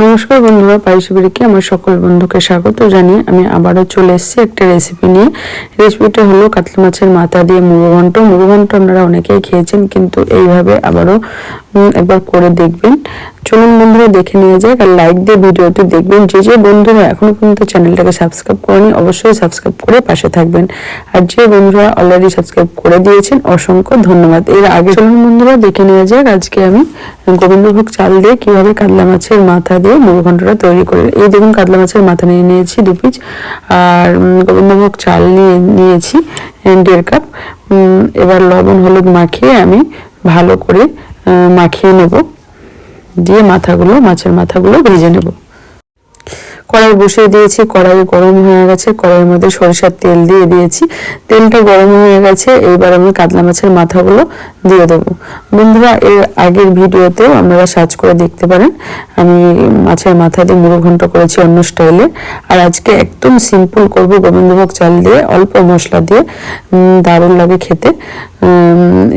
নমস্কার বন্ধুরা, পারিসবিড়িকে আমার সকল বন্ধুকে স্বাগত জানিয়ে আমি আবারও চলে এসেছি একটা রেসিপি নিয়ে। রেসিপিটা হলো কাতলা মাছের মাথা দিয়ে মুড়োঘণ্ট। মুড়োঘণ্ট আপনারা অনেকেই খেয়েছেন, কিন্তু এইভাবে আবারও একবার করে দেখবেন। চলুন বন্ধুরা দেখে নিয়ে যাক, আর লাইক দিয়ে ভিডিওটি দেখবেন। যে বন্ধুরা এখনো পর্যন্ত চ্যানেলটাকে সাবস্ক্রাইব করেনি অবশ্যই সাবস্ক্রাইব করে পাশে থাকবেন, আর যে বন্ধুরা অলরেডি সাবস্ক্রাইব করে দিয়েছেন অসংখ্য ধন্যবাদ। এর আগে চলুন বন্ধুরা দেখে নেওয়া যাক আজকে আমি গোবিন্দভোগ চাল দিয়ে কিভাবে কাতলা মাছের মাথা দিয়ে মুড়োঘণ্টটা তৈরি করে। এই দেখুন, কাতলা মাছের মাথা নিয়ে নিয়েছি 2 পিস, আর গোবিন্দভোগ চাল নিয়েছি 1.5 কাপ। এবার লবণ হলুদ মাখিয়ে আমি ভালো করে মাখিয়ে নেব, দিয়ে মাছের মাথাগুলো ভেজে নেব। কড়াই বসিয়ে দিয়েছি, কড়াই গরম হয়ে গেছে, কড়াইয়ের মধ্যে সরিষার তেল দিয়ে দিয়েছি। তেলটা গরম হয়ে গেছে, এইবার আমি কাতলা মাছের মাথাগুলো দিয়ে দেবো। বন্ধুরা, এর আগের ভিডিওতেও আপনারা সার্চ করে দেখতে পারেন, আমি মাছের মাথা দিয়ে মুড়োঘণ্ট করেছি অন্য স্টাইলে। আর আজকে একদম সিম্পল করব, গোবিন্দভোগ চাল দিয়ে অল্প মশলা দিয়ে, দারুণ লাগে খেতে।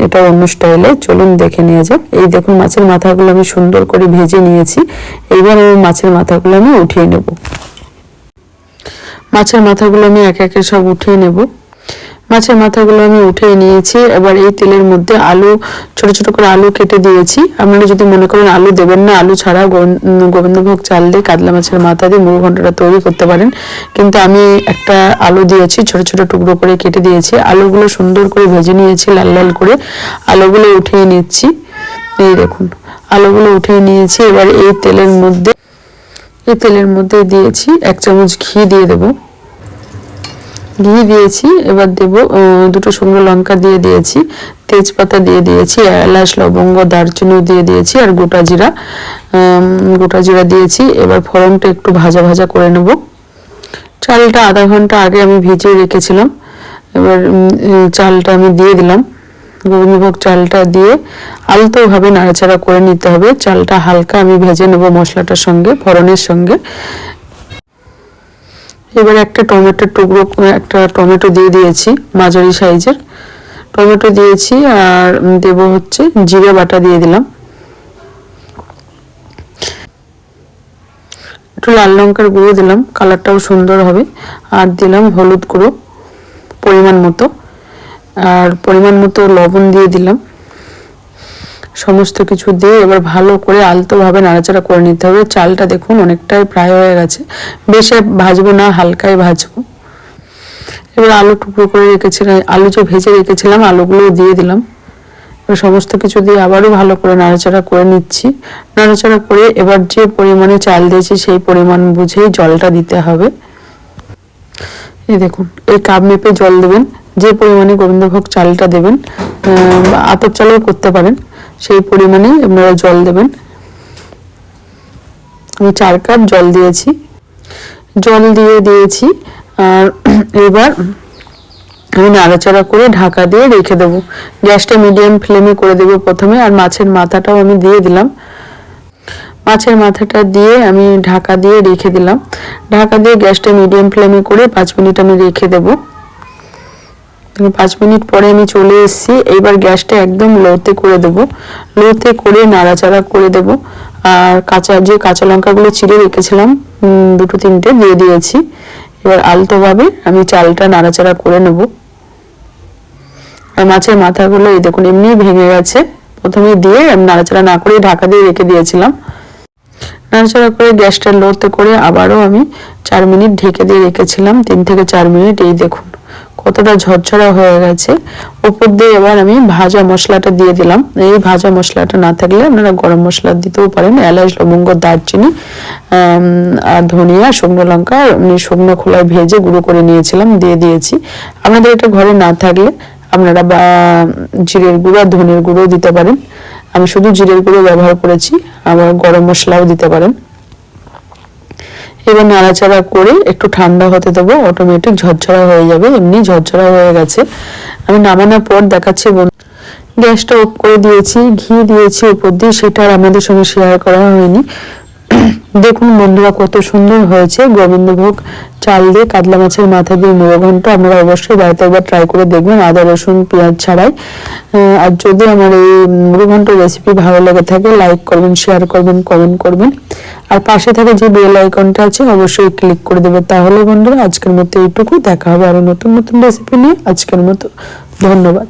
এটা অন্য স্টাইলে, চলুন দেখে নিয়ে যাক। এই দেখুন, মাছের মাথাগুলো আমি সুন্দর করে ভেজে নিয়েছি। এইবার আমি মাছের মাথাগুলো আমি উঠিয়ে নেব। মাছের মাথাগুলো আমি একে একে সব উঠিয়ে নেব। মাছের মাথাগুলো আমি উঠিয়ে নিয়েছি। এবার এই তেলের মধ্যে আলু, ছোট ছোট করে আলু কেটে দিয়েছি। আপনারা যদি মনে করেন আলু দেবেন না, আলু ছাড়া গোবিন্দভোগ চাল দিয়ে কাতলা মাছের মাথা দিয়ে মুড়োঘণ্টটা তৈরি করতে পারেন, কিন্তু আমি একটা আলু দিয়েছি, ছোট ছোট টুকরো করে কেটে দিয়েছি। আলুগুলো সুন্দর করে ভেজে নিয়েছি লাল লাল করে। আলুগুলো উঠিয়ে নিচ্ছি। এই দেখুন, আলুগুলো উঠিয়ে নিয়েছি। এবার এই তেলের মধ্যে দিয়েছি 1 চামচ ঘি দিয়ে দেব। ঘি দিয়েছি, এবার দেব 2টো শুকনো লঙ্কা দিয়ে দিয়েছি, তেজপাতা দিয়ে দিয়েছি, এলাচ লবঙ্গ দারচিনি দিয়ে দিয়েছি, আর গোটা জিরা দিয়েছি। এবার ফোড়নটা একটু ভাজা ভাজা করে নেব। চালটা আধা ঘন্টা আগে আমি ভিজিয়ে রেখেছিলাম। এবার চালটা আমি দিয়ে দিলাম। গোবিন্দভোগ চালটা দিয়ে আলতোভাবে নাড়াচাড়া করে নিতে হবে। চালটা হালকা আমি ভেজে নেব মশলাটার সঙ্গে, ফোড়নের সঙ্গে। এবার একটা টমেটো দিয়ে দিয়েছি, মাঝারি সাইজের টমেটো দিয়েছি, আর দেব হচ্ছে জিরে বাটা দিয়ে দিলাম। একটু লাল লঙ্কার গুঁড়ো দিলাম, কালারটাও সুন্দর হবে। আর দিলাম হলুদ গুঁড়ো পরিমাণ মতো, আর পরিমাণ মতো লবণ দিয়ে দিলাম। সমস্ত কিছু দিয়ে এবার ভালো করে আলতোভাবে নাড়াচাড়া করে নিতে হবে। চালটা দেখুন অনেকটাই প্রায় হয়ে গেছে, বেশি ভাজবো না, হালকাই ভাজবো। এবার আলু টুকরো করে রেখেছিলাম, আলু যে ভেজে রেখেছিলাম আলুগুলো দিয়ে দিলাম। এবার সমস্ত কিছু দিয়ে আবারও ভালো করে নাড়াচাড়া করে নিচ্ছি। নাড়াচাড়া করে এবার যে পরিমাণে চাল দিয়েছি সেই পরিমাণ বুঝেই জলটা দিতে হবে। এই দেখুন, এই কাপ মেপে জল দেবেন। যে পরিমাণে গোবিন্দভোগ চালটা দেবেন, আতপ চালও করতে পারেন, সেই পরিমাণে আপনারা জল দেবেন। আমি 4 কাপ জল দিয়েছি। আর এবার আমি নাড়াচাড়া করে ঢাকা দিয়ে রেখে দেবো। গ্যাসটা মিডিয়াম ফ্লেমে করে দেবো প্রথমে। আর মাছের মাথাটাও আমি দিয়ে দিলাম। মাছের মাথাটা দিয়ে আমি ঢাকা দিয়ে রেখে দিলাম। ঢাকা দিয়ে গ্যাসটা মিডিয়াম ফ্লেমে করে 5 মিনিট আমি রেখে দেবো। 5 মিনিট পরে আমি চলে এসেছি। এইবার গ্যাসটা একদম লোতে করে দেবো। লোতে করে নাড়াচাড়া করে দেবো। আর কাঁচা লঙ্কাগুলো চিড়ে রেখেছিলাম 2-3টে দিয়ে দিয়েছি। এবার আলতোভাবে আমি চালটা নাড়াচাড়া করে নেব। আর মাছের মাথাগুলো এই দেখুন এমনি ভেঙে গেছে, প্রথমে দিয়ে আমি নাড়াচাড়া না করে ঢাকা দিয়ে রেখে দিয়েছিলাম। নাড়াচাড়া করে গ্যাসটা লোতে করে আবারও আমি 4 মিনিট ঢেকে দিয়ে রেখেছিলাম, 3 থেকে 4 মিনিট। এই দেখুন কতটা ঝরঝরা হয়ে গেছে। উপর দিয়ে এবার আমি ভাজা মশলাটা দিয়ে দিলাম। এই ভাজা মশলাটা না থাকলে আপনারা গরম মশলা দিতেও পারেন। এলাচ লবঙ্গ দারচিনি আর ধনিয়া, শুকনো লঙ্কা শুকনো খোলায় ভেজে গুঁড়ো করে নিয়েছিলাম, দিয়ে দিয়েছি। আপনাদের এটা ঘরে না থাকলে আপনারা জিরের গুঁড়ো, ধনের গুঁড়ো দিতে পারেন। আমি শুধু জিরের গুঁড়ো ব্যবহার করেছি, আবার গরম মশলাও দিতে পারেন। এবার নাড়াচাড়া করে একটু ঠান্ডা হতে দেবো, অটোমেটিক ঝরঝরা হয়ে যাবে। এমনি ঝরঝরা হয়ে গেছে। আমি নামানোর পর দেখাচ্ছি। গ্যাসটা অফ করে দিয়েছি, ঘি দিয়েছি উপর দিয়ে, সেটা আর আমাদের সঙ্গে শেয়ার করা হয়নি। দেখুন বন্ধুরা কত সুন্দর হয়েছে গোবিন্দভোগ চাল দিয়ে কাতলা মাছের মাথা দিয়ে মুড়ো ঘন্ট। আপনারা অবশ্যই বাড়িতে একবার ট্রাই করে দেখবেন আদা রসুন পেঁয়াজ ছাড়াই। আর যদি আমার এই মুড়ো ঘন্ট রেসিপি ভালো লেগে থাকে লাইক করবেন, শেয়ার করবেন, কমেন্ট করবেন, আর পাশে থাকে যে বেল আইকনটা আছে অবশ্যই ক্লিক করে দেবেন। তাহলে বন্ধুরা আজকের মতো এইটুকু, দেখা হবে আরো নতুন নতুন রেসিপি নিয়ে। আজকের মতো ধন্যবাদ।